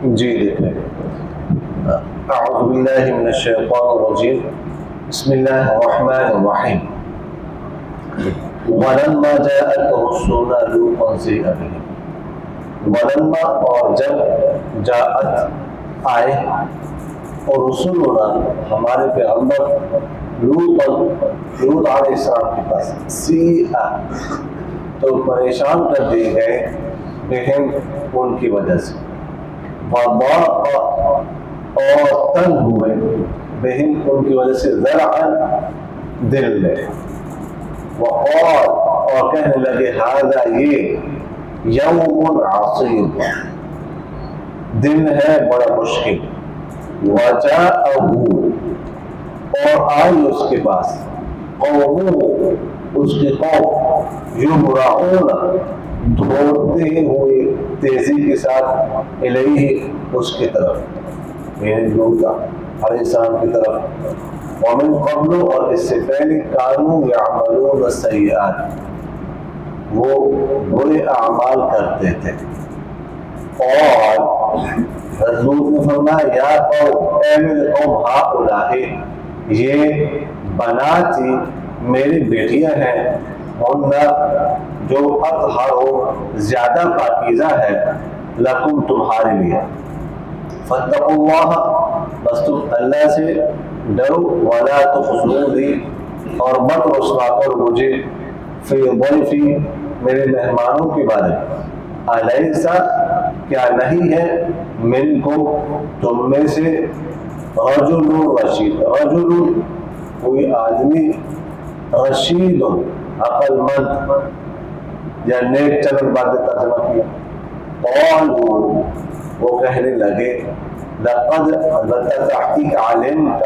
جی دیکھیں، اعوذ باللہ من الشیطان الرجیم، بسم اللہ الرحمن الرحیم۔ وَلَمَّا جَاءَتْ رُسُلُنَا لُوطًا سِيءَ بِهِمْ، ولما اور جب جاءت آئے اور رسولنا ہمارے پیغمبر لوط علیہ السلام کے پاس، سیء تو پریشان کر دیے گئے بہم ان کی وجہ سے، وضاق اور تنگ ہوئے بہم ان کی وجہ سے، ذرعا دل میں، وقال اور کہنے لگے ھذا یہ یوم عصیب دن ہے بڑا مشکل، وجاءہ اور آئی اس کے پاس، قومہ اس کی قوم، یہرعون دوڑتے ہوئے تیزی کے ساتھ، الیہ اس کی طرف، یعنی لوط علیہ السلام کی طرف، ومن قبل اور اس سے پہلے، کانوا یعملون السیئات وہ برے اعمال کرتے تھے، اور حضرت نے فرمایا یا قوم اے میرے قوم، ہؤلاء یہ بناتی میری بیٹیاں ہیں، ہن جو اطہر زیادہ پاکیزہ ہے، لکم تمہارے لیے، فاتقوا اللہ بس تم اللہ سے ڈرو، ولا تخزونی اور مت رسوا کرو مجھے، فی ضیفی میرے مہمانوں کے بارے میں، الیسا کیا نہیں ہے، منکم تم میں سے، رجل رشید رجل کوئی آدمی، رشید عقل مند یا نیک چلن باتیں ترجمہ کیا، قالوا وہ کہنے لگے، لقد البتہ تحقیق علمت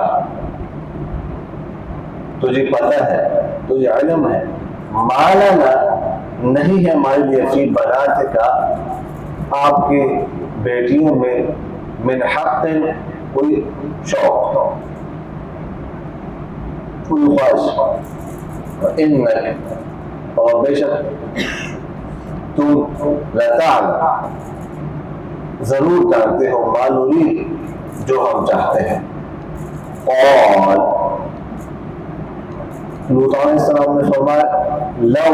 تجھے پتہ ہے، تجھے علم ہے، ما لنا نہیں ہے ہمارے لیے، فی بناتک آپ کے بیٹیوں میں، من حق کوئی شوق، کوئی خواہش، انک اور بے شک تم لتعلم ضرور جانتے ہو، ما نرید جو ہم چاہتے ہیں، اور لوط علیہ السلام نے فرمایا لو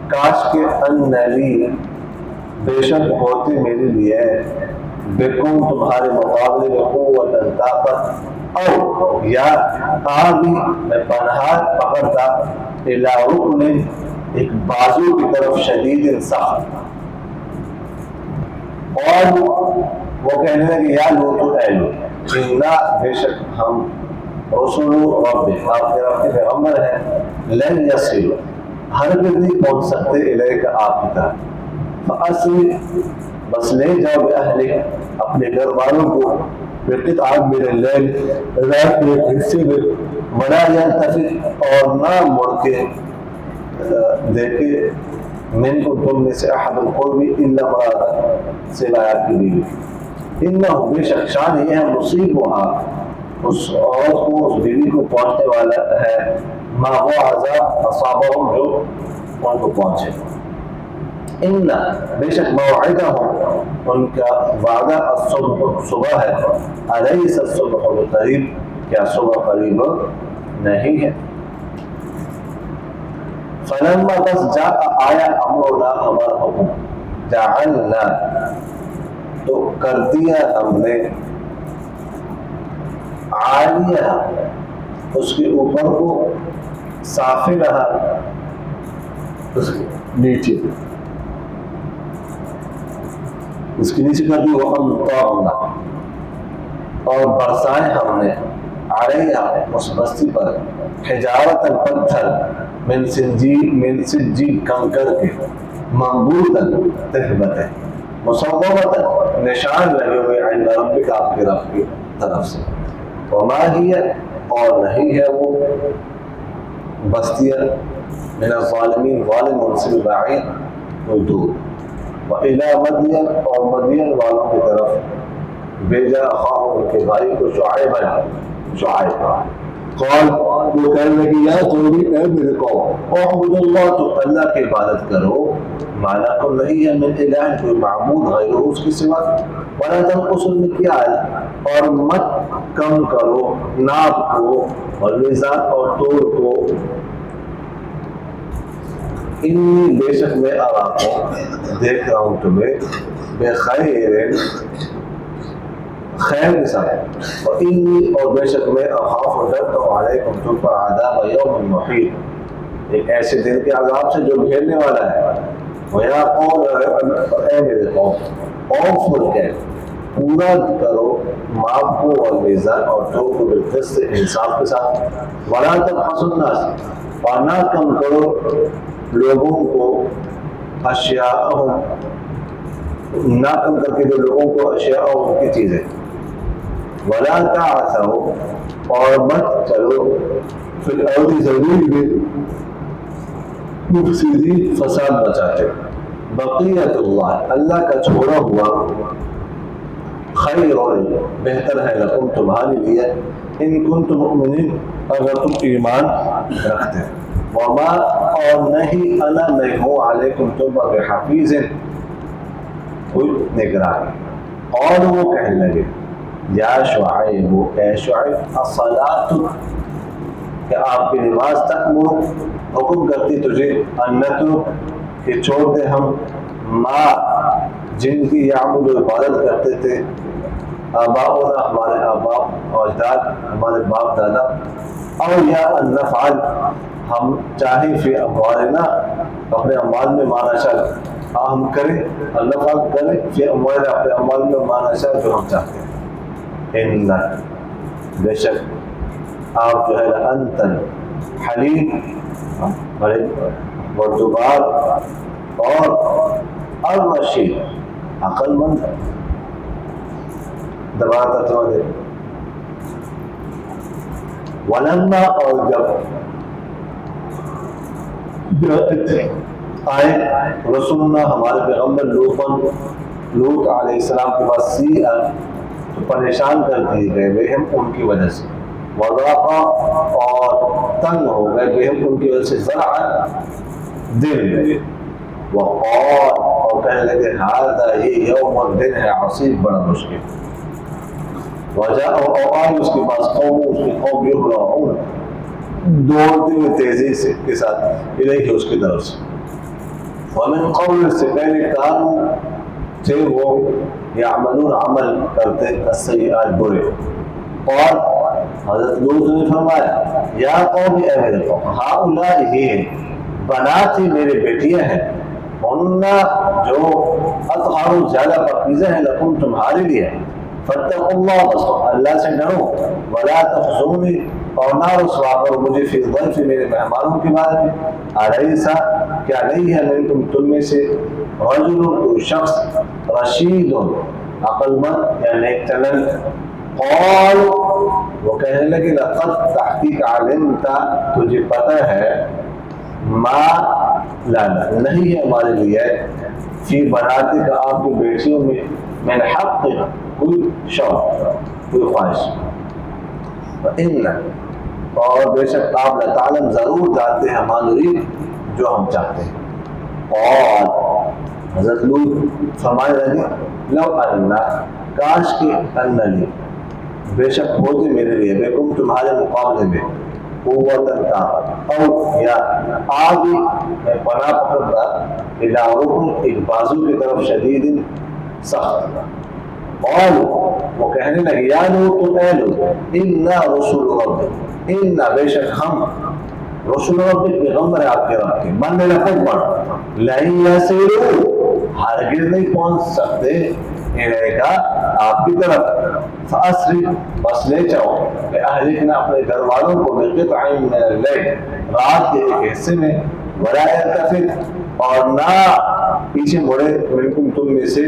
کاش کے ان لی بے شک ہوتے میرے لیے، بکم تمہارے مقابلے میں، قوت طاقت، او یا آبی میں پناہ پکڑتا، الی رکن ایک بازو کی طرف، شدید سخت، اور وہ کہنے لگے یا لوط اے لوط، انا بے شک ہم رسول رب آپ کے رب کے پیغمبر ہیں، لن یصلوا ہرگز نہیں پہنچ سکتے الیک آپ کی طرف، فاسری بس لے جاؤ باہلک اپنے گھر والوں کو، بقطع من اللیل رات کے ایک حصے میں، ولا یلتفت اور نہ مڑ کے دیکھے، منکم تم میں سے، احد کوئی بھی، الا امرأتک سوائے آپ کی بیوی، انہ بے شک شان یہ ہے، مصیبها اس عورت کو، اس بیوی کو پہنچنے والا ہے، ما وہ عذاب اصابہم جو ان کو پہنچے، ان بے شک موعدہم ان کا وعدہ، الصبح صبح ہے، الیس الصبح بقریب کیا صبح قریب نہیں ہے، فلما بس جاء آیا امرنا ہمارا حکم، جعلنا تو کر دیا ہم نے، عالیہ اس کے اوپر کو، سافلہ اس کے نیچے، اس کے نیچے کر دی، وَأَمْطَرْنَا اور برسائے ہم نے، علیہا اس بستی پر، حجارۃ پتھر، من سجیل کنکر کے، منضودۃ تہبت مصوبۃ نشان لگے ہوئے، عند ربک آپ کے رب کی طرف سے، وما ہی اور نہیں ہے وہ بستیاں، من الظالمین ظالم ان سے بعید کوئی دور، وإلی مدین اور مدین والوں کی طرف بھیجا، اخاہم ان کے بھائی کو، شعیب قال وہ کہنے لگی یا قومی اے میرے قوم، اعبدوا اللہ تو اللہ کی عبادت کرو، مانا کو نہیں ہے من الہ کوئی معبود غیر اس کے سوا، ولا تنقصوا المکیال اور مت کم کرو ناپ کو، والمیزان اور تول کو، انی بے شک میں اراکم دیکھ رہا ہوں تمہیں، بخیر خیر کے ساتھ، اور انی اور بے شک میں اخاف و ڈرتا ہوں علیکم تم پر عذاب یوم محیط ایک ایسے دن کے عذاب سے جو گھیرنے والا ہے، ویا قوم اے میرے قوم اوفوا الکیل پورا کرو ماپ کو، والمیزان اور تول کو بالقسط انصاف کے ساتھ، ولا تبخسوا الناس اور نہ کم کرو لوگوں کو اشیاءہم نہ کم کر کے جو لوگوں کو اشیاءہم کی چیزیں، ولا تعثوا اور مت چلو فی الارض زمین میں مفسدین فساد مچاتے، بقیت اللہ اللہ کا چھوڑا ہوا خیر بہتر ہے لکم تمہارے لیے، ان کنتم مؤمنین اگر تم ایمان رکھتے ہیں، وما اور نہیں انا میں ہوں علیکم تم پر حفیظ کوئی نگران، اور وہ کہنے لگے یا شعیب اے شعیب الصلاۃ کہ آپ کی نماز تأمر حکم کرتی تجھے ان نترک کہ چھوڑ دے ہم ما جن کی یعبد عبادت کرتے تھے آباؤنا ہمارے آباء اور اجداد ہمارے باپ دادا، اور یا ان نفعل ہم چاہیں فی اموالنا اپنے اموال میں ما نشاء ہم کریں، اللہ پاک کریں فی اموالنا اپنے اموال میں ما نشاء جو ہم چاہتے ہیں، ان بے شک آپ جو ہے انتن حلیم بردبار اور الرشید عقل مند دباتا تمہارے، ولما اور جب آئے رسولنا ہمارے پیغمبر لوط علیہ السلام کے پاس سیئا تو پریشان کر دیے گئے بہم ان کی وجہ سے، وضاقا اور تنگ ہو گئے بہم ان کی وجہ سے، زرعا دل میں، وقال اور کہنے لگے ہذا یہ یوم دن ہے عصیب بڑا مشکل، وجاء اور آئی اس کے پاس قوم اس کی قوم یہرعون دوڑتے ہوئے تیزی سے کے ساتھ الیہ اس کی طرف سے، ومن قول سے پہلے کانوا تھے وہ یعملون عمل کرتے السیئات برے، اور حضرت لوط نے فرمایا یا قوم اے میرے قوم ہؤلاء یہ بنات ہی میرے بیٹیاں ہیں، انہا جو اطہر زیادہ پاکیزہ ہیں لکم تمہارے لیے، فاتقوا اللہ بس اللہ سے ڈرو، ولا تخزونی اور نہ رسوا کرو مجھے فی ضیف میرے مہمانوں کے بارے میں، الیسا کیا نہیں ہے منکم تم میں سے رجل کوئی شخص رشید عقل مند یا نیک چلن، قال وہ کہنے لگے لقد تحقیق علمت تجھے پتہ ہے ما لانا نہیں ہے ہمارے لیے فی بناتے کا آپ کی بیٹیوں میں من حق کوئی شوق کوئی خواہش، ان اور بے شک آپ لتعلم ضرور جانتے ہیں ما نرید جو ہم چاہتے ہیں، اور حضرت لوط فرمانے لگے لو انّا کاش کہ انّنی بے شک ہوتے میرے لیے بیکم تمہارے مقابلے میں قوت طاقت، اور یا آگے میں پناہ پکڑتا الى رکن ایک بازو کی طرف شدید سخت، اور وہ کہنے لگے یا لوط اے لوط انا رسول ربک انا بے شک ہم رسول ربک پیغمبر ہے آپ کے رب کے، من نے لفظ پڑھا لن یسیروا ہرگز نہیں پہنچ سکتے الیکا آپ کی طرف، فاسری بس لے جاؤ کہ اہلکنا اپنے گھر والوں کو بقطع من اللیل رات کے ایک حصے میں، ولا یلتفت اور نہ پیچھے مڑے منکم تم میں سے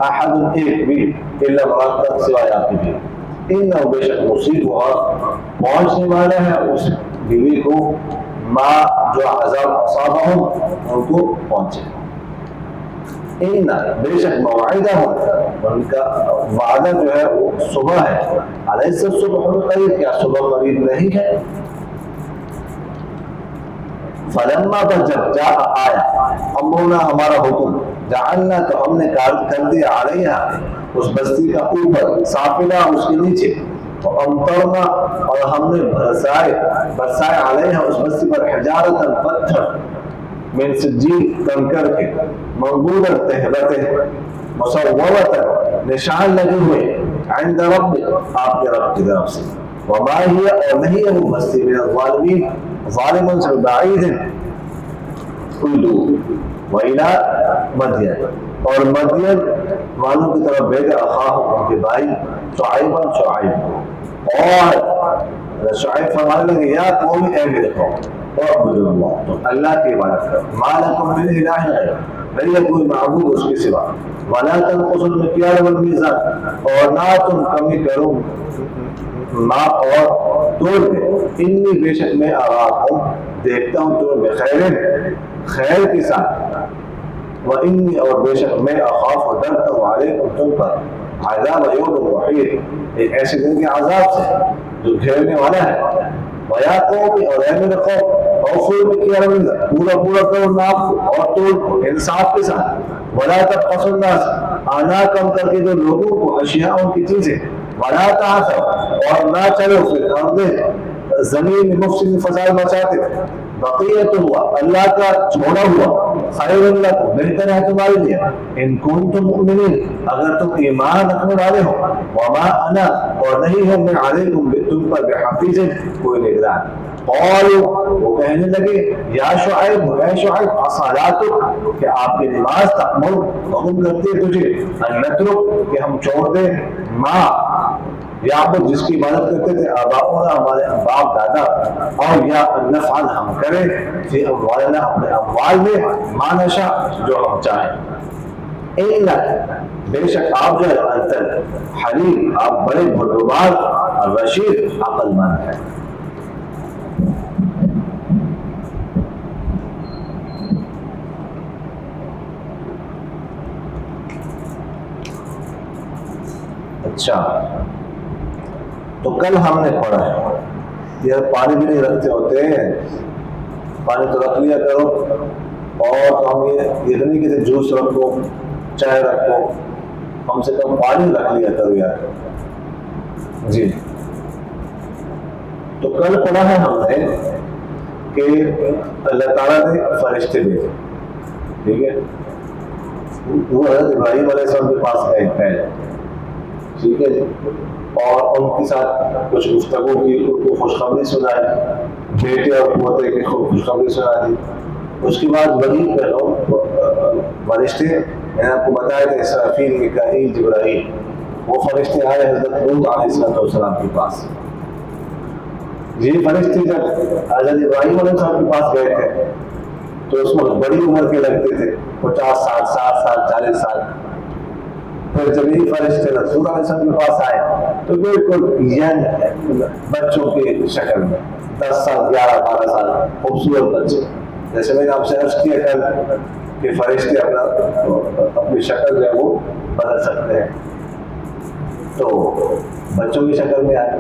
احد ایک بھی الا امرأتک سوائے آپ کی بیوی، انہ بے شک مصیب ہوا پہنچنے والا ہے اس بیوی کو ما جو عذاب اصابہم ان کو پہنچے، ان بے شک موعدہ ان کا وعدہ جو ہے وہ صبح ہے، علیہ الصبح قریب کیا صبح قریب نہیں ہے، فلما پر جب جا آیا امرنا ہمارا حکم، جعلنا تو ہم نے کر دیا علیہا اس بستی کا اوپر، سافلہ اس کے نیچے، امطرنا اور ہم نے برسائے علیہا اس بستی پر حجارتا پتھر، من سجیل کنکر کے، منضودہ تہبتیں، مصورتا نشان لگے ہوئے، عند رب آپ کے رب کی طرف سے، وما ہی اور نہیں ہے وہ بستی من الظالمین ظالمون سے بعید ہے کوئی دور، وَإِلَىٰ مدین اور مدین والوں کی طرف بھیجا اخاہم ان کے بھائی شعیبا شعیب، اور شعیب فرمانے لگے یا قوم اے میرے قوم اعبدوا اللہ، تو اللہ کی عبادت کرو، ما لکم من الہ غیر، نہیں ہے کوئی معبود اس کے سوا، ولا تنقصوا المکیال والمیزان اور نہ تم کمی کرو ماپ اور توڑ دے، انی بے شک میں اراکم دیکھتا ہوں تو بخیر خیر کے ساتھ، وانی اور بے شک میں اخاف اور ڈرتا ہوں علیکم تم پر عذاب یوم محیط ایک ایسے دن کے عذاب سے جو گھیرنے والا ہے، ویا قوم اور اے میرے قوم اوفوا بالمیزان پورا پورا کرو ناپ کو اور توڑ کو انصاف کے ساتھ، ولا تبخسوا الناس آنا کم کر کے جو لوگوں کو اشیاء ان کی چیزیں، ولا تعثوا اور نہ چلو فی الارض زمین مفسد فساد مچاتے، بقیت اللہ اللہ کا چھوڑا ہوا خیر لکم بہتر ہے تمہارے لیے، ان کنتم مؤمنین اگر تم ایمان رکھنے والے ہو، وما انا اور نہیں ہوں میں علیکم تم پر بحفیظ کوئی نگران، قالوا وہ کہنے لگے یا شعیب اے شعیب اصلاتک کہ آپ کی نماز تأمر حکم کرتی ہے تجھے ان نترک کہ ہم چھوڑ دیں ما یعبد جس کی عبادت کرتے تھے آباؤنا ہمارے باپ دادا، اور یا نفعل ہم کریں فی اموالنا اپنے اموال میں ما نشاء جو ہم چاہیں، انک بے شک آپ جو ہے انتل حلیم آپ بڑے بردبار اور رشید عقل مند ہیں۔ اچھا تو کل ہم نے پڑھا ہے یہ پانی بھی نہیں رکھتے ہوتے ہیں، پانی تو رکھ لیا کرو، اور ہم یہ نہیں کہ جوس رکھو چائے رکھو، کم سے کم پانی رکھ لیا کرو یار۔ جی تو کل پڑھا ہے ہم نے کہ اللہ تعالیٰ نے فرشتے بھیجے، ٹھیک ہے، وہ حضرت ابراہیم علیہ السلام کے پاس گئے پہلے، ٹھیک ہے جی، اور ان کے ساتھ کچھ گفتگو کی، ان کو خوشخبری سنائی، بیٹے اور پوتے کی خوشخبری سنا دی، اس کے بعد وہی فرشتے میں نے آپ کو بتایا تھا اسرافیل میکائیل جبرائیل، وہ فرشتے آئے حضرت لوط علیہ السلام کے پاس، یہ فرشتے جب حضرت ابراہیم علیہ السلام کے پاس گئے تھے تو اس وقت بڑی عمر کے لگتے تھے، 50 سال 60 سال 40 سال، پھر جب یہ فرشتے رسول علیہ السلام کے پاس آئے تو بالکل ینگ بچوں کے شکل میں، 10 سال 11 12 سال خوبصورت بچے، جیسے میں نے آپ سے عرض کیا کل کہ فرشتے اپنی شکل جو ہے وہ بدل سکتے ہیں، تو بچوں کی شکل میں آئے۔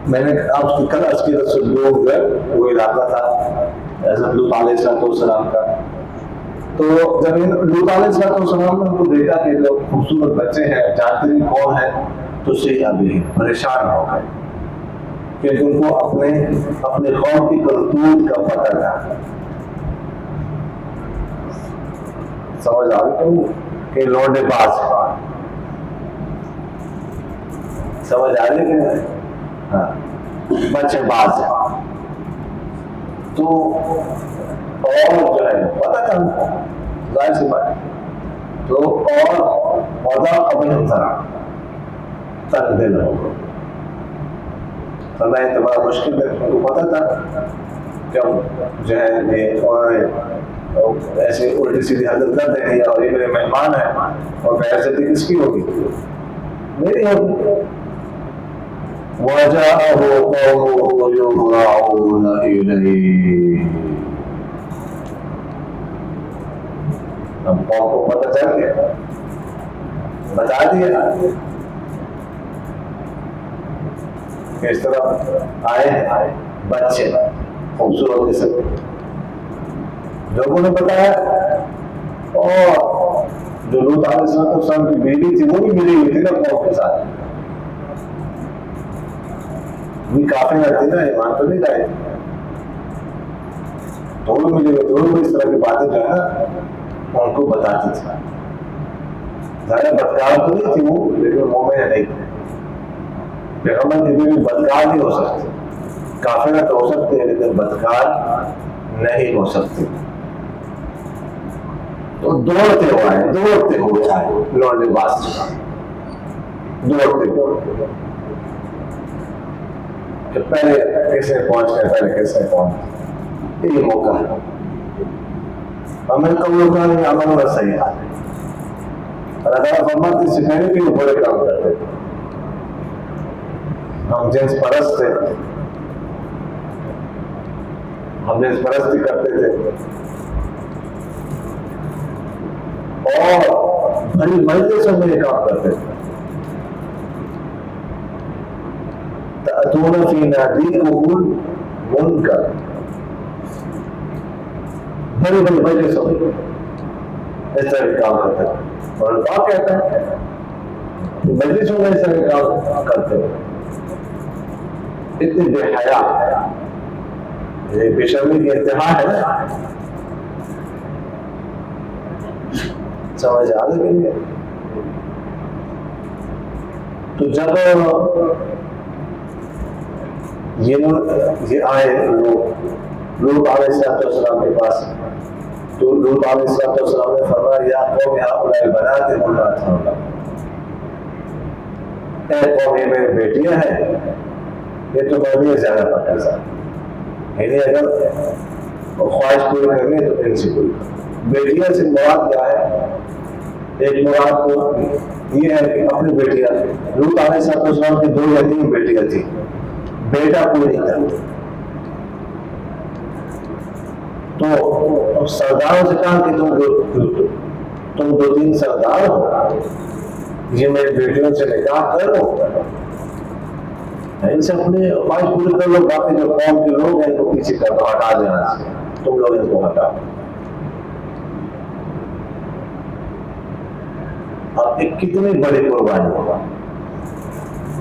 میں نے آپ کی کل عرض کیا رسول لوگ جو ہے وہ علاقہ تھا حضرت لوط علیہ السلام کا، تو جب لوط علیہ السلام نے ان کو دیکھا کہ جو خوبصورت بچے ہیں جانتے نہیں کون ہے، تو سے ابھی پریشان ہو گئے، کہ ان کو اپنے قوم کی کرتوت کا پتہ تھا، سمجھ آ رہی کہ لوڈے باز سمجھ آ رہی کہ ہاں بچے باز ہے، تو اور جو ہے پتہ تھا ظاہر سی بات، تو اور وضع قبل ذرا تنگ دل ہو گئے، فرمایا تو بڑا مشکل ہے، ان کو پتہ تھا کہ جو ہے انہوں نے ایسے الٹی سیدھی حرکت کر دیں گے اور یہ میرے مہمان ہیں اور بے عزتی کس کی ہوگی؟ میری ہوگی۔ وَجَاءَهُ قَوْمُهُ يُهْرَعُونَ إِلَيْهِ، ہم قوم کو پتہ چل گیا، بتا دیا کہ اس طرح آئے بچے، خوبصورت قصہ لوگوں نے بتایا. اور جو لوط علیہ السلام کی بیوی تھی وہ بھی ملی ہوئی تھی نا قوم کے ساتھ, بھی کافی رہتی نا, ایمان تو نہیں لائے, دونوں ملی ہوئی, دونوں اس طرح کی باتیں جو ہے نا ان کو بتاتی تھی. ظاہر بدکار تو نہیں تھی وہ, لیکن مومن نہیں تھی. پیغمبر کی بیوی بدکار نہیں ہو سکتی, کافرہ تو ہو سکتے ہیں لیکن بدکار نہیں ہو سکتی. تو دوڑتے ہوئے آئے لوٹ لباس دوڑتے کہ پہلے کیسے پہنچے, یہ موقع ہے. عمل کا موقع نہیں, عمل کا صحیح ہے. اللہ تعالیٰ فرماتے ہیں سکھانے کے لیے بڑے کام کرتے تھے. ہم جنس پرست تھے, ہم جنس پرستی کرتے تھے اور بڑی مجلسوں میں یہ کام کرتے تھے. تأتون فی نادیکم المنکر, بڑی مجلسوں میں اس طرح کے کام کرتے تھے. اور اللہ کہتا ہے کہ مجلسوں میں اس طرح کے کام کرتے تھے. اتنی بے حیا, یہ بے شرمی کی انتہا ہے نا. سمجھ آ رہی ہے. تو جب یہ آئے لوط علیہ السلام کے پاس, تو لوط علیہ السلام نے فرمایا یا قوم ہؤلاء بنات اللہ, اے قوم یہ میری بیٹیاں ہیں, یہ تو میں زیادہ پکڑ یعنی اگر خواہش پوری کرنی ہے تو ان سے پوری. بیٹیاں سے مراد کیا ہے؟ ایک مراد تو یہ ہے کہ اپنی بیٹیاں, لوط علیہ السلام کی 2 یا 3 بیٹیاں تھیں, بیٹا کوئی نہیں تھا. تو سرداروں سے کہا کہ تم 2-3 سردار ہو, یہ میری بیٹیوں سے نکاح کر لو, ان سے اپنی خواہش پوری کر لو, باقی جو قوم کے لوگ ہیں ان کو پیچھے کر دو, ہٹا دینا, تم لوگ ان کو ہٹا دو. اب کتنی بڑی قربانی ہوگا,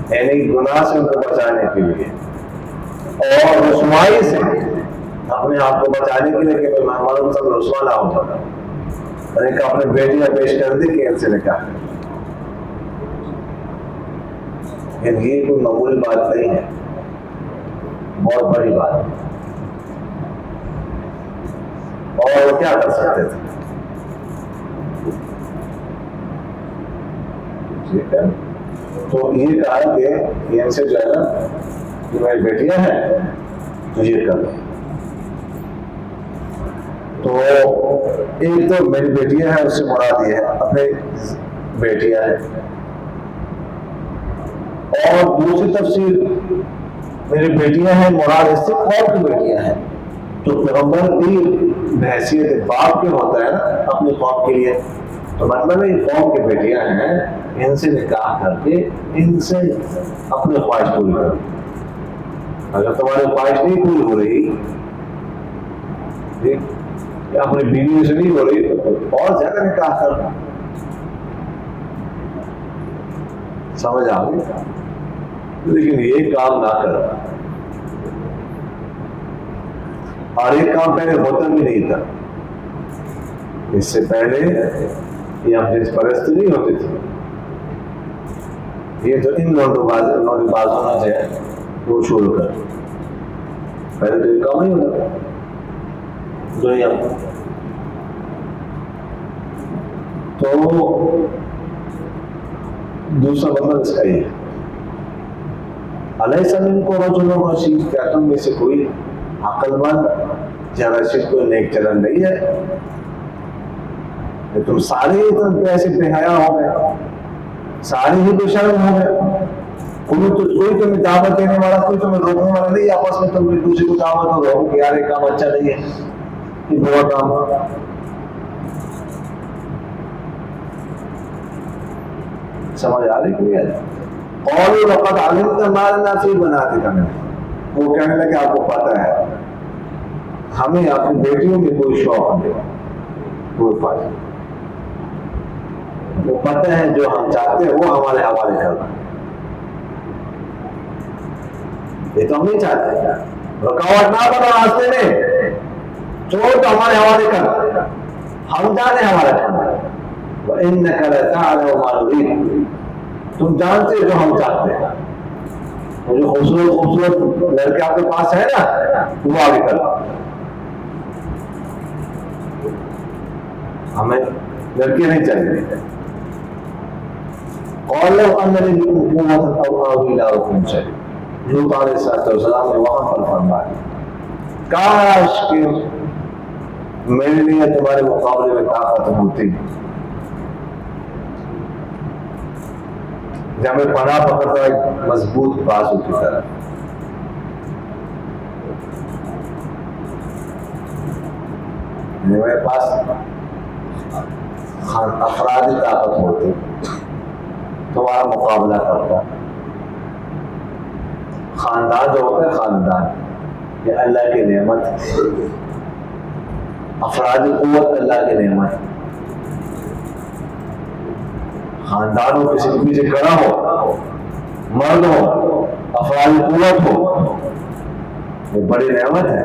یعنی گناہ سے ان کو بچانے کے لیے اور رسوائی سے اپنے آپ کو بچانے کے لیے کہ معلوم سب رسوا نہ ہو جاتا. اپنے بیٹیاں پیش کر دی کہ ان سے نکاح. یہ کوئی معمولی بات نہیں ہے, بہت بڑی بات ہے. اور کیا کر سکتے تھے؟ ٹھیک ہے, تو یہ کہا کہ ان سے جو ہے نا کہ میری بیٹیاں ہیں تو یہ کر لو. تو ایک تو میری بیٹیاں ہیں, اس سے مراد یہ ہے اپنی بیٹیاں ہیں. اور دوسری تفسیر میری بیٹیاں ہیں مراد اس سے قوم کی بیٹیاں ہیں. تو پیغمبر بھی بحیثیت باپ کے ہوتا ہے نا اپنی قوم کے لیے, تو مطلب ہے قوم کی بیٹیاں ہیں, ان سے نکاح کر کے ان سے اپنی خواہش پوری کرو. اگر تمہاری خواہش نہیں پوری ہو رہی, اپنی بیوی سے نہیں ہو رہی, تو اور زیادہ نکاح کرنا. سمجھ آ گئی؟ لیکن یہ کام نہ کرنا. اور ایک کام پہلے ہوتا بھی نہیں تھا, اس سے پہلے یہ ہم جنس پرستی نہیں ہوتی تھی. یہ تو ان لوگوں بازوں سے وہ شروع کر, پہلے تو یہ کام نہیں ہوتا دنیا میں. تو دوسرا مطلب اس کا یہ علیہ السلام کو رجل رشید, کیا تم میں سے کوئی عقل مند یا رشید کوئی نیک چلن نہیں ہے؟ کہ تم سارے ہی تم ایسے بے حیا ہو گئے, سارے ہی بے شرم ہو گئے. کوئی تمہیں دعوت دینے والا, کوئی تمہیں روکنے والا نہیں. آپس میں تم ایک دوسرے کو دعوت ہو رہو کہ یار یہ کام اچھا نہیں ہے, یہ برا کام. سمجھ آ رہی کہ نہیں؟ قالوا لقد علمت ما لنا في بناتك من, وہ کہنے لگے آپ کو پتہ ہے ہمیں اپنی بیٹیوں میں کوئی شوق نہیں، کوئی فائدہ، وہ پتہ ہے جو ہم چاہتے ہیں وہ ہمارے حوالے کرنا، یہ تو ہم نہیں چاہتے، رکاوٹ نہ بنا راستے میں، چھوڑ تو ہمارے حوالے کر، ہم جانے ہمارا کرنا، وَإِنَّكَ لَتَعْلَمُ مَا نُرِيدُ، تم جانتے جو ہم چاہتے ہیں، وہ جو خوبصورت لڑکے آپ کے پاس ہے نا وہ آگے کرو، ہمیں لڑکے نہیں چاہیے۔ قَالَ لَوْ أَنَّ لِي بِكُمْ قُوَّةً أَوْ آوِي إِلَىٰ رُكْنٍ شَدِيدٍ، لوط علیہ السلام نے وہاں پر فرمایا کاش کہ میرے لیے تمہارے مقابلے میں طاقت ہوتی، جب میں پناہ پکڑتا ایک مضبوط بازو کی طرح، میرے پاس افرادی طاقت ہوتی تمہارا مقابلہ کرتا، خاندان جو ہوتا ہے خاندان یہ اللہ کی نعمت ہے، افرادی قوت اللہ کی نعمت ہے، خاندان ہو کسی کے پیچھے کھڑا ہو، مرد ہو، افرادی قوت ہو، یہ بڑی نعمت ہے،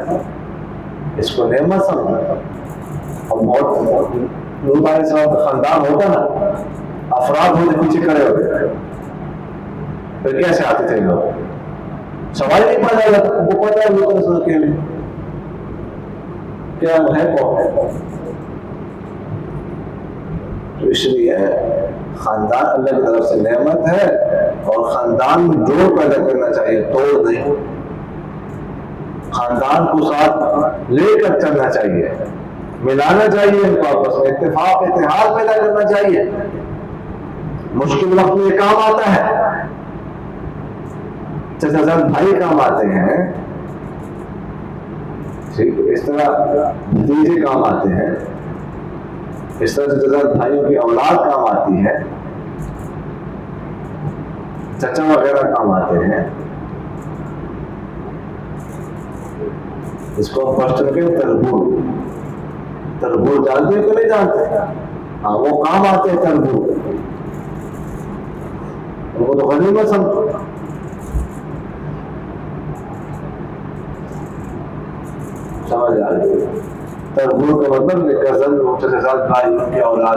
اس کو نعمت سمجھو۔ اور بہت لوگ علیہ السلام کا خاندان ہوتا نا، افراد ہوتے پیچھے کھڑے ہوتے، پھر کیسے آتے تھے لوگ؟ سوال نہیں پڑا جاتا، وہ پتا ہے لوگ رسول کے لیے کیا ہے کون، تو اس لیے خاندان اللہ کی طرف سے نعمت ہے، اور خاندان میں جوڑ پیدا کرنا چاہیے، توڑ نہیں، خاندان کو ساتھ لے کر چلنا چاہیے، ملانا چاہیے ان کو آپس میں، اتفاق اتحاد پیدا کرنا چاہیے، مشکل وقت میں یہ کام آتا ہے، چچا زاد بھائی کام آتے ہیں، اس طرح بھتیجے کام آتے ہیں، اس طرح چچا زاد بھائیوں کی اولاد کام آتی ہے، چچا وغیرہ کام آتے ہیں، اس کو پشتو کے تربور، تربور جانتے ہیں کہ نہیں جانتے؟ ہاں وہ کام آتے ہیں تربور، ان کو تو غنیمت سمجھو، سمجھ آ رہی ہے؟ تربور کا مطلب یہ کزن چچا زاد بھائی، ان کے اولاد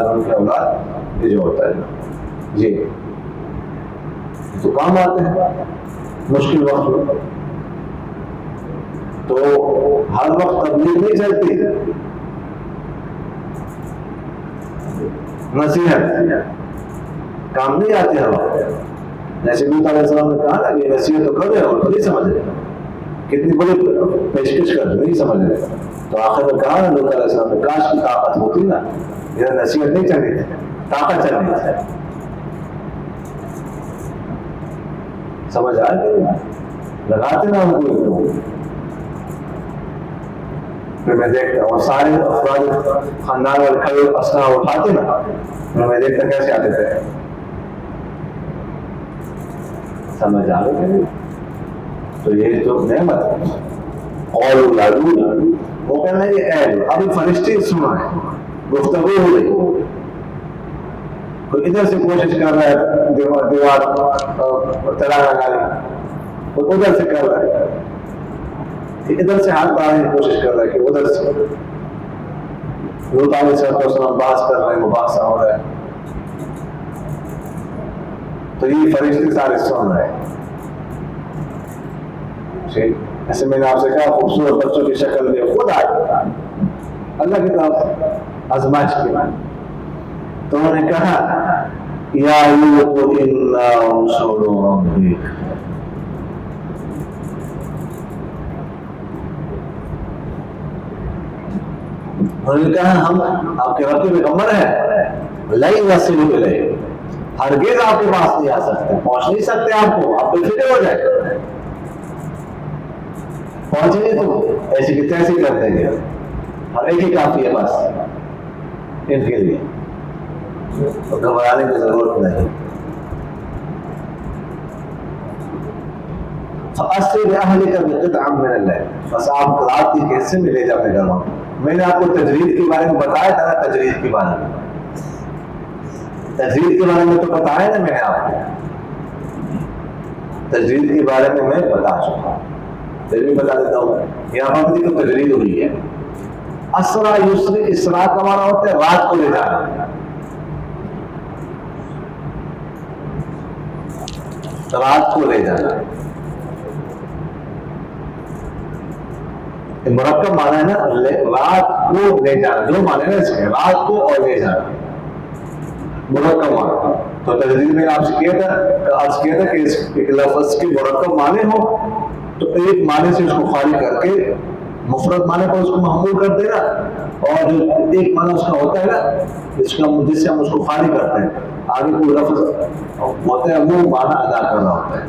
یہ جو ہوتا ہے یہ تو کام آتے ہیں مشکل وقت میں، تو ہر وقت تبلیغ نہیں چلتی، نصیحت کام نہیں آتی ہر وقت، جیسے لوط علیہ السلام نے کہا نا کہ نصیحت تو کر رہے ہو، نہیں سمجھ رہے، کتنی بڑی پیشکش کر رہے، نہیں سمجھ رہے، تو آخر میں کہا نا لوط علیہ السلام نے کاش کی طاقت ہوتی نا، یہ نصیحت نہیں چل رہی تھی، طاقت چل رہی تھی، سمجھ آئے کہ لگاتے نا ہم کو ایک تو، پھر میں دیکھتا ہوں سارے افراد خاندان والے کھڑے اسلحہ اٹھاتے نا، پھر میں دیکھتا کیسے آتے تھے، سمجھ آ رہے ہیں؟ تو یہ تو نعمت ہے، قولوا لعلونا، وہ کہنا ہے یہ اہل، ابھی فرشتے سنا ہے، گفتگو ہو رہی، کوئی ادھر سے کوشش کر رہا ہے دیوار تلا لگانے، کوئی ادھر سے کر رہا ہے، ادھر سے ہاتھ بڑھانے کی کوشش کر رہا ہے کہ ادھر سے، لوط علیہ السلام بحث کر رہے ہیں، مباحثہ ہو رہا ہے، تو یہ فرشتے سارے سن رہے ہیں، ایسے میں نے آپ سے کہا خوبصورت بچوں کی شکل میں خود آئے اللہ کی طرف آزمائش کی، تو انہوں نے کہا یا لوط انا رسول ربک، انہوں نے کہا ہم آپ کے رب کے پیغمبر ہیں، لن یصلوا الیہ، ہرگز آپ کے پاس نہیں آ سکتے، پہنچ نہیں سکتے آپ کو، آپ بے فکر ہو جائے، پہنچے نہیں تو ایسی کی تیسی کر دیں گے، ہر ایک ہی کافی ہے بس ان کے لیے، تو گھبرانے کی ضرورت نہیں۔ فَأَسْرِ بِأَهْلِكَ بِقِطْعٍ مِّنَ اللَّيْلِ، بس آپ رات کے حصے میں لے جا اپنے گھر والوں. میں نے آپ کو تجرید کے بارے میں بتایا تھا نا، تجرید کے بارے میں، تجرید کے بارے میں تو بتایا نا میں نے آپ کو، تجرید کے بارے میں میں بتا چکا ہوں، پھر بھی بتا دیتا ہوں. یہاں پر تو تجرید ہوئی ہے. اسرا یسری، اسرا کا معنی ہوتا ہے رات کو لے جانا، رات کو لے جانا. مرکب معنی ہے نا رات کو لے جانا، جو معنی ہے نا اس میں رات کو اور لے جانا، مرکب معنی. تو تجرید میں آپ سے کیا تھا کہ ایک لفظ کے مرکب معنی ہو تو ایک معنی سے اس کو خالی کر کے مفرد معنی پر اس کو محمول کر دینا، اور جو ایک معنی اس کا ہوتا ہے نا جس سے ہم اس کو خالی کرتے ہیں، آگے کوئی لفظ ہوتا ہے وہ معنی ادا کرنا ہوتا ہے.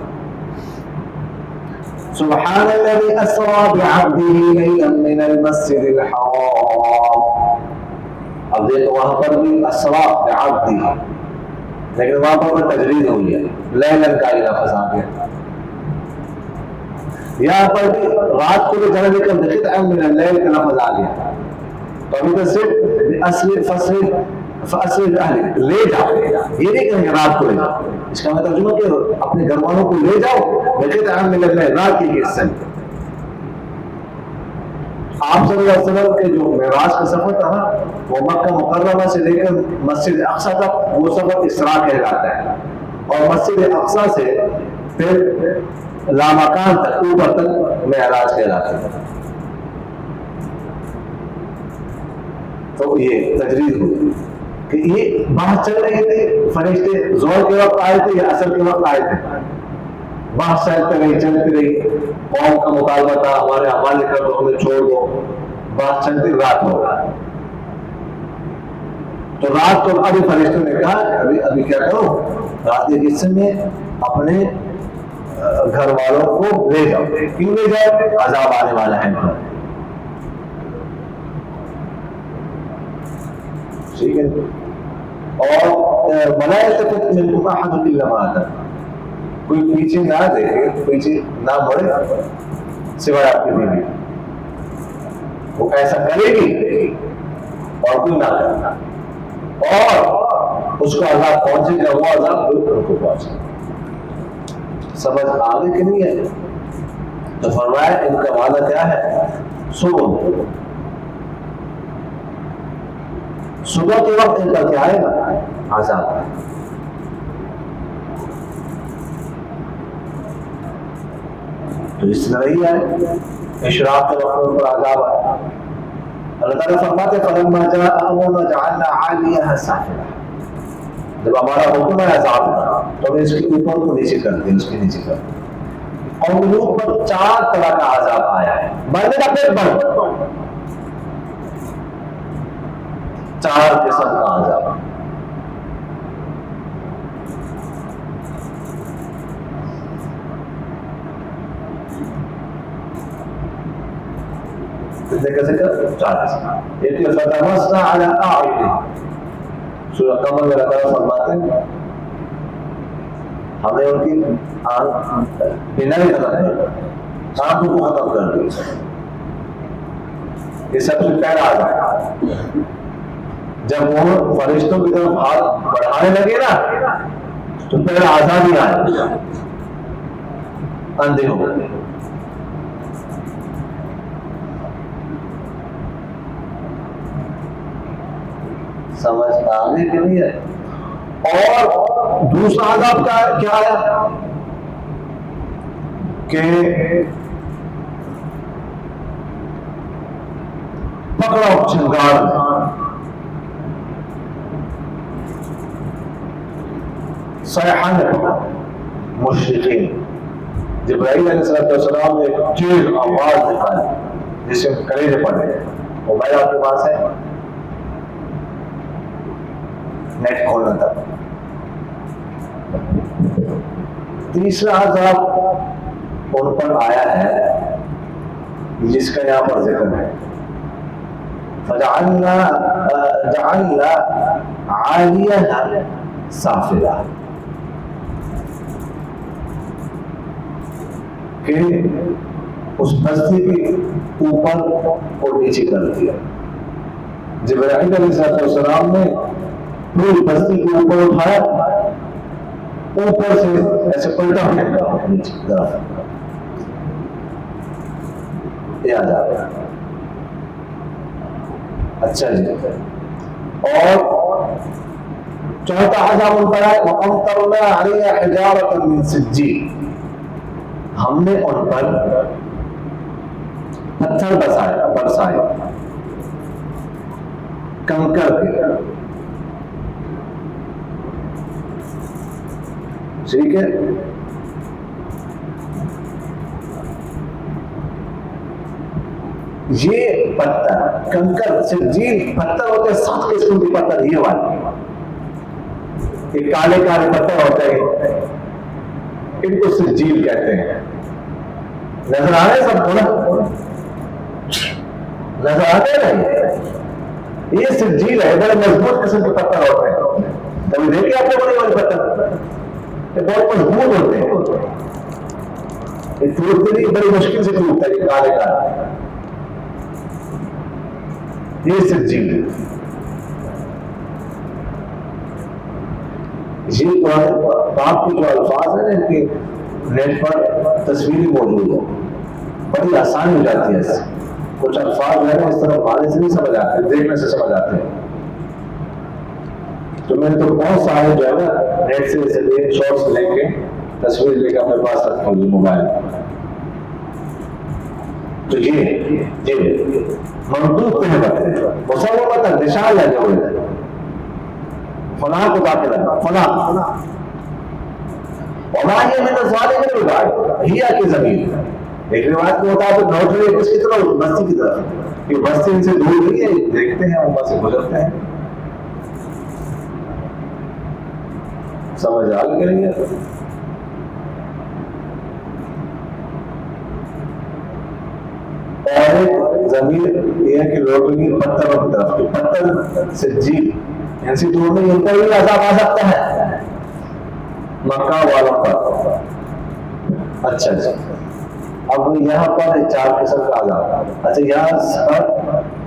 سبحان الذي اسرى بعبده ليلا من المسجد الحرام. اب دیکھو وہاں پر بھی اسرا بعبده، لیکن وہاں پر تجرید ہوئی ہے، لیلن کا لفظ آ گیا. یہاں پر بھی رات کو لے جانا، لیکن قطعا من اللیل کا لفظ آ گیا. تو ابھی تو صرف فَأَسْرِ بِأَهْلِكَ، لے جاؤ، یہ نہیں کہیں رات کو لے جاؤ. اس کا ترجمہ کہ اپنے گھر والوں کو لے جاؤ بقطع من اللیل، رات کے حصے میں. آپ صلی اللہ علیہ وسلم کے جو معراج کا سفر تھا نا، وہ مکہ مکرمہ سے لے کر مسجد اقصی تک، وہ سفر اسراء کہلاتا ہے. اور مسجد اقصی سے پھر لامکان تک، اوپر تک معراج کہلاتا ہے. تو یہ تجرید ہوئی کہ یہ بحث چل رہی تھی، فرشتے زور کے وقت آئے تھے یا اثر کے وقت آئے تھے، بحث چلتی رہی، قوم کا مطالبہ تھا ہمارے حوالے کر دو، ہمیں چھوڑ دو، بحث چلتی، رات ہو گیا. تو رات کو ابھی فرشتوں نے کہا ابھی کیا کرو، رات کے حصے میں اپنے گھر والوں کو لے جاؤ. کیوں لے جاؤ؟ عذاب آنے والا ہے. ٹھیک ہے. اور بلا یلتفت منکم احد الا امرأتہ، کوئی پیچھے نہ دیکھے، پیچھے نہ مڑے سوائے آپ کی بیوی. وہ ایسا کرے گی اور کوئی نہ کرنا، اور اس کو عذاب پہنچے گا، وہ عذاب ان کو پہنچے. سمجھ آگے کہ نہیں ہے؟ تو فرمایا ان کا وعدہ کیا ہے؟ صبح صبح کے وقت ان کا کیا آئے گا؟ عذاب. تو اس طرح ہی ہے اشراق کے وقت ان پر عذاب آئے. اللہ تعالیٰ فرماتے فَلَمَّا جَاءَ أَمْرُنَا جَعَلْنَا عَالِيَهَا سَافِلَةً، جب ہمارا حکم ہے عذاب کا تو ہم اس کے اوپر کو نیچے کرتے ہیں، اس کے نیچے کرتے ہیں. اور لوگ پر 4 طرح کا عذاب آیا ہے، بڑھنے کا پیٹ بڑھ، 4 قسم کا عذاب. کتنے قسم کا؟ 4 قسم. ایک تو فَتَمَسْنَا عَلَىٰ أَعْيُنِهِمْ، سورہ قمر میں اللہ تعالیٰ فرماتے ہیں ہم نے ان کی بینائی ختم کر دی، آنکھوں کو ختم کر دی. یہ سب سے پہلا عذاب. جب وہ فرشتوں کی طرف ہاتھ بڑھانے لگے نا تو پہلا عذاب ہی آیا، اندھے ہو گئے. سمجھ آنے کے لیے. اور دوسرا عذاب کیا ہے کہ پکڑو چنگار صیحہ نے پکڑا مشرقین. جبرائیل علیہ السلام نے ایک تیز آواز نکالی جس سے کلیجے پڑے. موبائل آپ کے پاس ہے؟ نیٹ کھولنا تھا. تیسرا عذاب ان پر آیا ہے جس کا یہاں پر ذکر ہے فَجَعَلْنَا عَالِيَهَا سَافِلَةً، کہ اس بستی کے اوپر اور نیچے کر دیا. جبرائیل علیہ السلام نے پوری بستی کے اوپر اٹھایا, اوپر سے ایسے پلٹا پھینکا نیچے طرف, یہ آ جا رہا ہے. اچھا جی, اور چوتھا عذاب پڑا ہے وَأَمْطَرْنَا عَلَيْهَا حِجَارَةً مِّن سِجِّيلٍ, ہم نے ان پر پتھر برسائے کنکر کے. ٹھیک ہے, یہ پتھر کنکر سجیل پتھر ہوتے ہیں, 7 قسم کے پتھر. یہ والے یہ کالے کالے پتھر ہوتے ہیں, ان کو سجیل کہتے ہیں. نظر آ رہے سب کو نا, نظر آتے ہیں. یہ سجیل ہے, بڑے مضبوط قسم کے پتھر ہوتے ہیں. کبھی دیکھے آپ نے بڑے والے پتھر, یہ بہت مضبوط ہوتے ہیں. یہ ٹوٹتے نہیں, بڑی مشکل سے ٹوٹتا ہے. یہ کالے کالے یہ سجیل ہے. یہ قرآن پاک کے جو الفاظ ہیں ان کے نیٹ پر تصویریں موجود ہیں, بڑی آسان ہو جاتی ہے. اس کچھ الفاظ جو ہے اس طرح پڑھنے سے نہیں سمجھ آتے, دیکھنے سے سمجھ آتے ہیں. تو میں نے تو بہت سارے جو ہے نا نیٹ سے شارٹس لے کے تصویر لے کے اپنے پاس رکھا ہوئی موبائل. تو یہ مردود پہ بتائیں مصورت نشان لگے ہوئے ہیں, فلاں کو داخل ہے فلاں وما یہ من الظالمین ببعید ہی کی زمین. ایک روایت میں ہوتا ہے تو لوٹ رہے کس کی طرف, بستی کی طرف. کہ بستی ان سے دور نہیں ہے, دیکھتے ہیں اوپر سے گزرتے ہیں. سمجھ آ گئی. اور زمین یہ ہے کہ لوٹ رہی ہے پتھروں کی طرف. پتھر سے جیل ان سے دور نہیں, ان پر بھی عذاب آ سکتا ہے مکہ والوں پر. اچھا اچھا, اب یہاں پر 4 قسم کا عذاب. اچھا یہاں پر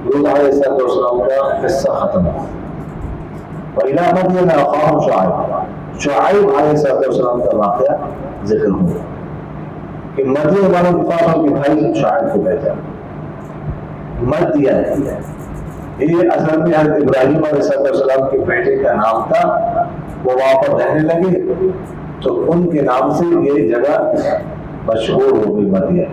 لوط علیہ السلام کا قصہ ختم ہوا. وَإِلَىٰ مَدْيَنَ أَخَاهُمْ شُعَيْبٌ, شعیب علیہ السلام کا واقعہ ذکر ہوا کہ مدین والوں کے پاس ان کے بھائی شعیب کو بھیجا. مدین یہ اصل میں حضرت ابراہیم علیہ السلام کے بیٹے کا نام تھا. وہ وہاں پر رہنے لگے تو ان کے نام سے یہ جگہ مشہور ہو گئی مدین.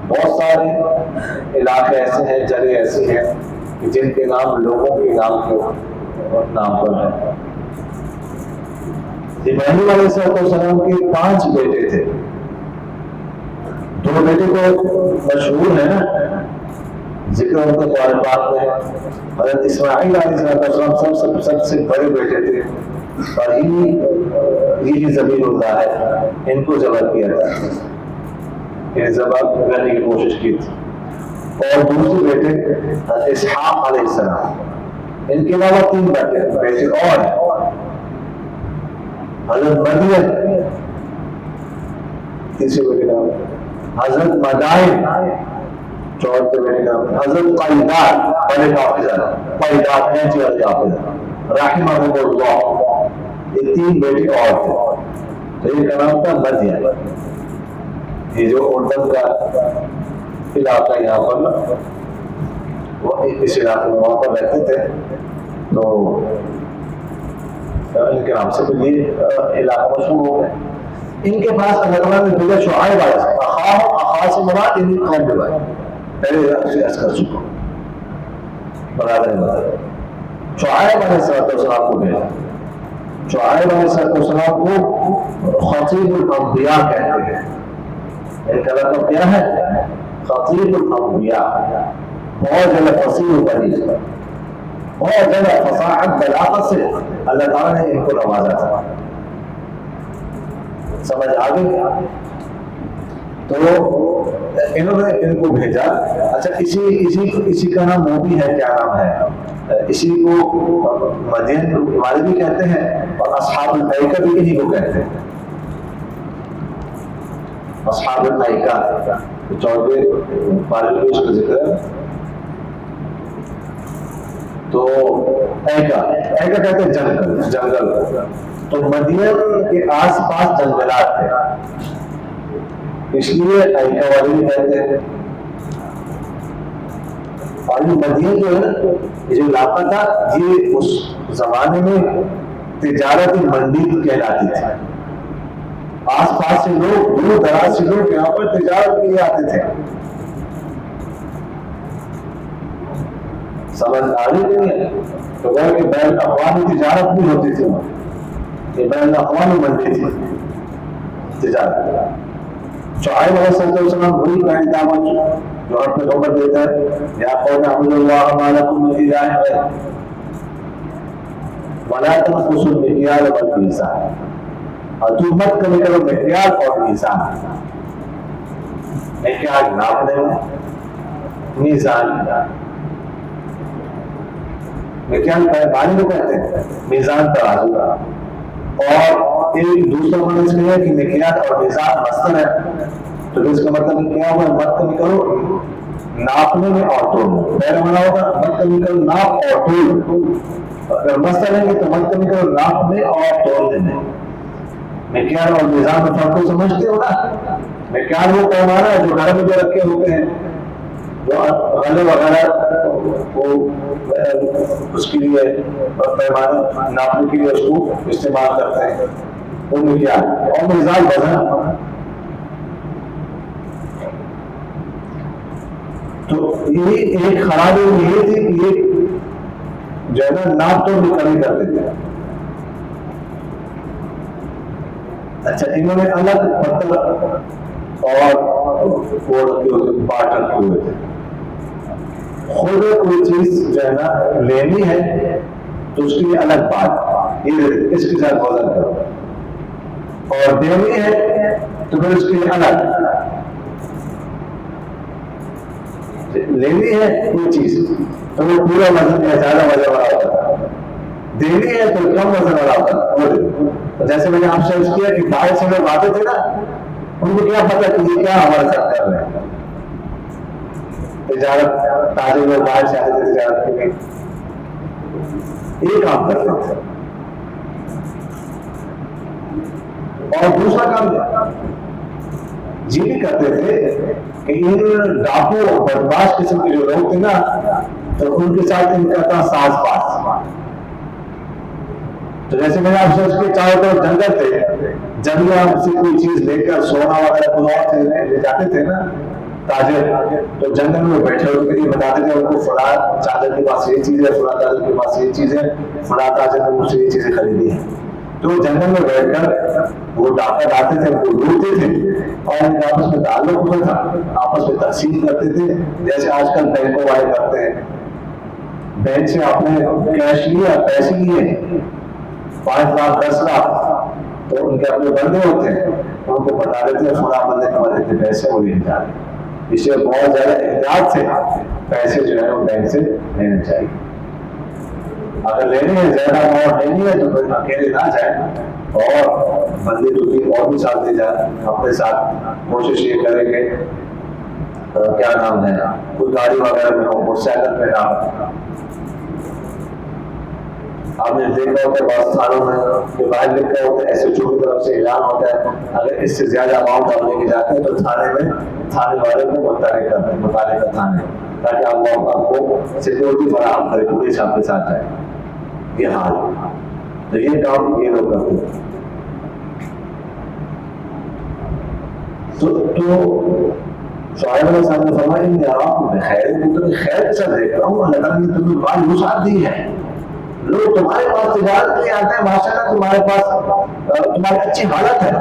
بہت سارے علاقے ایسے ہیں, جگہ ایسی ہیں جن کے نام لوگوں کے نام پر ہے. ابراہیم علیہ السلام کے 5 بیٹے تھے. 2 بیٹے تو مشہور ہیں نا, ذکر ان کا قرآن پاک میں ہے. حضرت اسماعیل علیہ السلام سب سے بڑے بیٹے تھے, اور یہی زمین اللہ ہے, ان کو ذبح کیا تھا, انہیں ذبح کرنے کی کوشش کی تھی. اور دوسرے بیٹے حضرت اسحاق علیہ السلام, ان کے علاوہ 3 بیٹے اور ہیں. حضرت مدین تیسرے بیٹے کا نام, حضرت مدائن چوتھے بیٹے کا نام, حضرت قیدار بڑے حافظ قیدار ہیں جو حافظ رحمہ اللہ. یہ 3 بیٹے اور تھے. تو یہ کا نام تھا مدین. یہ جو اردن کا علاقہ یہاں پر نا, وہ اس علاقے میں وہاں پر رہتے تھے, تو ان کے نام سے تو یہ علاقہ مشہور ہو گئے. ان کے پاس اللہ تعالیٰ نے بھیجا شعیب علیہ السلام. اخا سے مراد ان کی قوم کے بھائی, پہلے عرض کر چکا ہوں, برادر شعیب علیہ السلام کو بھیجا. شعیب علیہ السلام کو خطیب الانبیاء کہتے ہیں. ان کا لقب کیا ہے؟ خطیب الانبیاء. بہت زیادہ فصیح و بلیغ, بہت زیادہ فصاحت بلاغت سے اللہ تعالیٰ نے ان کو نوازا تھا. سمجھ آ گئی؟ تو انہوں نے ان کو بھیجا. اچھا اسی کا نام وہ بھی ہے, کیا نام ہے, اسی کو مدین والے بھی کہتے ہیں, اور اصحاب الایکہ بھی انہی کو کہتے ہیں. اصحاب الایکہ 14 پارے میں اس کا ذکر ہے. تو ایکا کہتے ہیں جنگل. تو مدین کے آس پاس جنگلات تھے، اس لیے ایکا والے بھی کہتے ہیں. اور یہ مدین جو ہے نا، یہ جو علاقہ تھا، یہ اس زمانے میں تجارتی منڈی کہلاتی تھی. آس پاس سے لوگ، دور دراز سے لوگ یہاں پر تجارت کے لیے آتے تھے. سمجھ آ رہی نہیں ہے؟ تو کہ بین الاقوامی تجارت بھی ہوتی تھی. یہ بین الاقوامی منڈی تھی تجارت. شعیب علیہ السلام وہی پہلی دعوت جو آپ کو خبر دیتا ہے، یا قوم اعبدوا اللہ ما لکم من الہ غیرہ ولا تنقصوا المکیال والمیزان. اور تو مت کمی کرو مکیال اور میزان. مکیال ناپنے میں، میزان مکیال پیمانے کو کہتے ہیں، میزان ترازو. اور ایک دوسرا مطلب اس کا ہے کہ مکیال اور میزان مصدر ہے. تو اس کا مطلب کیا ہوا؟ مت کمی کرو ناپنے میں اور تولنے میں. پہلا مانا ہوگا مت کمی کرو ناپ اور تول. اگر مصدر ہے تو مت کمی کرو ناپنے اور تولنے میں. مکیال اور میزان میں فرق کو سمجھتے ہو نا؟ مکیال وہ پیمانہ ہے جو گھر میں جو رکھے ہوتے ہیں، جو غلے وغیرہ وہ اس کے لیے پیمانے ناپنے کے لیے اس کو استعمال کرتے ہیں، وہ مکیال. اور میزان وزن. تو یہ ایک خرابی یہ تھی کہ یہ جو ہے نا ناپ تو بھی کمی کرتے تھے. اچھا، انہوں نے الگ پتھر اور وہ رکھے ہوئے، پاٹ رکھے ہوئے تھے. خود کوئی چیز جو ہے نا لینی ہے تو اس کے لیے الگ بات، یہ اس کے ساتھ وزن کرو. اور دینی ہے تو پھر اس کے لیے الگ. لینی ہے کوئی چیز تو وہ پورا وزن یا زیادہ وزن والا ہوتا تھا، دینی ہے تو کم وزن والا ہوتا تھا. جیسے میں نے آپ سے عرض کیا کہ باہر سے لوگ آتے تھے نا، ان کو کیا پتا کہ یہ کیا ہمارے ساتھ کر رہے ہیں. تجارت، تاجر لوگ باہر سے آتے تھے تجارت کے لیے، یہ کام کرتے تھے. اور دوسرا کام یہ بھی کرتے تھے کہ ان ڈاکو اور بدماش قسم کے جو لوگ تھے نا، تو ان کے ساتھ ان کا تھا ساز باز. تو جیسے میں نے آپ سے اس کے چاروں طرف جنگل تھے، جنگل سے کوئی چیز لے کر سونا وغیرہ کوئی اور چیز لے جاتے تھے نا تاجر، تو جنگل میں بیٹھے ہوئے کے بتاتے تھے ان کو فلاں تاجر کے پاس یہ چیز ہے، فلاں تاجر کے پاس یہ چیز ہے، فلاں تاجر نے مجھ سے یہ چیزیں خریدی ہیں. تو جنگل میں بیٹھ کر وہ ڈاکہ ڈالتے تھے، وہ لوٹتے تھے اور ان کا آپس میں تعلق ہوتا تھا، آپس میں تقسیم کرتے تھے جیسے آج کل بینکوں والے کرتے ہیں. بینک سے آپ نے کیش لیا، پیسے لیے 5 لاکھ 10 لاکھ، تو ان کے اپنے بندے ہوتے ہیں، ان کو بتا دیتے ہیں فلاں بندے کے والے کے پیسے وہ لے جا رہے ہیں. اس سے بہت زیادہ احتیاط سے پیسے جو ہے وہ بینک سے لینے چاہیے. اگر لینے ہیں زیادہ اماؤنٹ لینی ہے تو پھر اکیلے نہ جائیں اور بندے دو تین اور بھی ساتھ لے جائیں اپنے ساتھ. کوشش یہ کریں کہ کیا نام ہے، کوئی گاڑی وغیرہ میں ہو، موٹر سائیکل پہ نہ ہو. آپ نے دیکھا ہوتا ہے بعض تھانوں میں کہ باہر لکھا ہوتا ہے ایس ایچ او کی طرف سے اعلان ہوتا ہے اگر اس سے زیادہ اماؤنٹ آپ لے کے جاتے ہیں تو تھانے میں تھانے والے کو متعلقہ تھانے، تاکہ آپ کو سیکورٹی فراہم کرے، پولیس آپ کے ساتھ جائے. یہ حال تو یہ کام یہ لوگ کرتے ہیں. تو شعیب علیہ السلام نے فرمایا ان آپ بخیر، تمہیں خیر کے ساتھ دیکھ رہا ہوں، اللہ تعالیٰ نے تمہیں مال وسعت دی ہے. لوگ تمہارے پاس تجارت کے لیے آتے ہیں، ماشاءاللہ تمہارے پاس تمہاری اچھی حالت ہے،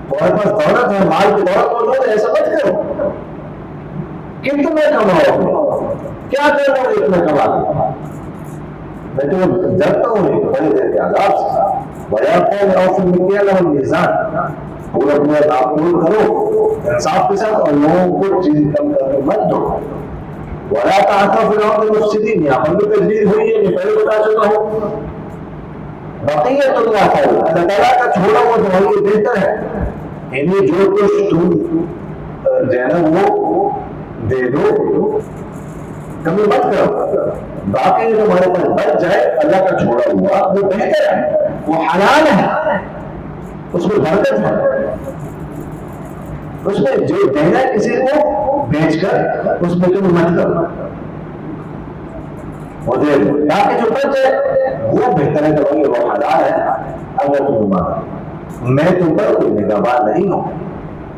تمہارے پاس دولت ہے، مال کی دولت موجود ہے. ایسا مت کرو کہ تمہیں کماؤ گے، کیا کر رہے ہو اتنا کما کے؟ میں تمہیں ڈرتا ہوں نہیں بڑے دیر کے عذاب سے. بڑا قوم اور پھر مکیال اور میزان، پورا پورا تعاون کرو انصاف کے ساتھ اور لوگوں کو چیز کم کر کے مت دو. ولا تعثوا في الارض مفسدين، یہاں پر بھی تجدید ہوئی ہے، میں پہلے بتا چکا ہوں. بقیت اللہ خیر، اللہ تعالیٰ کا چھوڑا ہوا تمہارے لیے بہتر ہے. یعنی جو کچھ تم جو ہے نا وہ دے دو، کمی مت کرو، باقی جو تمہارے پاس بچ جائے اللہ کا چھوڑا ہوا وہ بہتر ہے، وہ حلال ہے، اس میں برکت ہے، اس میں جو دینا ہے کسی کو بیچ کر اس میں تم مت کرو، وہ دے دو، باقی جو بچ جائے وہ بہتر ہے، کہ وہ حلال ہے اگر تم مانو۔ میں تم پر کوئی نگہبان نہیں ہوں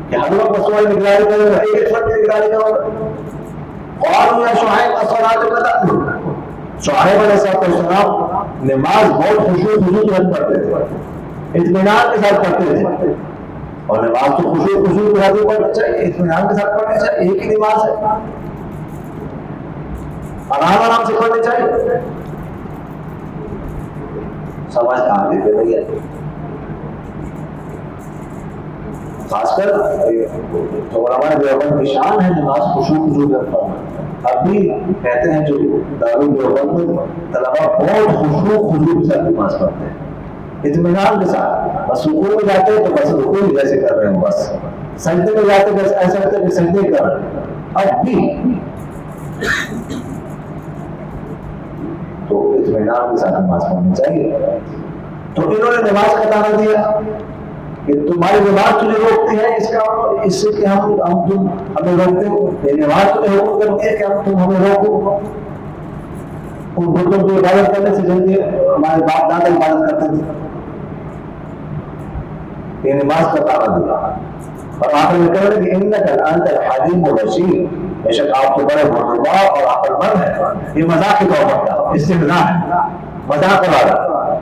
کہ ہر وقت مسئلہ نگرانی کروں گا، ایک فرد کی نگرانی کروں گا۔ قالوا یا شعیب الصلاۃ تأمرک، شعیب علیہ السلام نماز بہت خشوع خضوع کے ساتھ پڑھتے تھے، اطمینان کے ساتھ پڑھتے تھے، اور نماز تو خشوع خضوع کے ساتھ پڑھنا چاہیے، اطمینان کے ساتھ پڑھنا چاہیے، ایک ہی نماز ہے، آرام سے پڑھنی چاہیے۔ سمجھ آگے پہ نہیں ہے، خاص کر علماء دیوبند کی شان ہے نماز خشوع خضوع کے ساتھ۔ اب بھی کہتے ہیں جو دارالدیوبند میں طلبا بہت خشوع خضوع کے ساتھ نماز پڑھتے ہیں، اطمینان کے ساتھ، بس رکوع میں جاتے ہیں تو بس رکوع جیسے کر رہے ہیں، بس سجدے میں جاتے بس ایسا لگتا ہے کہ سجدے کر رہے ہیں، اب بھی تو اطمینان کے ساتھ نماز پڑھنی چاہیے۔ تو انہوں نے نماز کا تعارف دیا کہ تمہاری نماز تجھے روکتی ہے، اس سے کہ تم ہمیں روکتے ہو، یہ نماز تمہیں حکم کرتی ہے کہ تم ہمیں روکو، ان بتوں کی عبادت کرنے سے جلدی ہمارے باپ دادا عبادت کرتے تھے، یہ نماز کا تعارف دیا۔ اور آخر میں کہہ رہے کہ انک انت الحلیم الرشید، بے شک آپ تو بڑے مہربان اور عقل مند ہیں۔ یہ مذاق کے طور پر تھا، استہزاء ہے، مذاق اڑا رہا،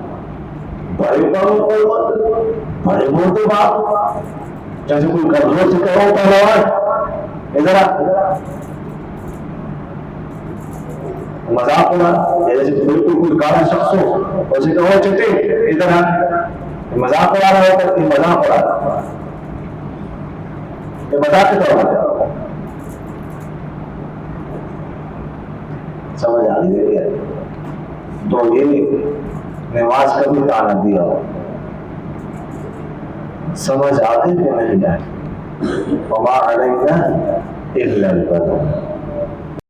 بڑے بڑے بولتے بات، جیسے کوئی کمزور سے کہو پہلوان ادھر آ، مذاق اڑا، جیسے بالکل کوئی کالا شخص ہو اسے کہو چٹے ادھر آ، مذاق اڑا رہا ہوتا ہے، مذاق اڑا رہا، یہ مذاق کے طور پر سمجھ آ رہی ہے؟ تو یہ نماز کا بھی تعلق دیا ہو، سمجھ آتے کہ نہیں آئے، وما علینا الا البلاغ۔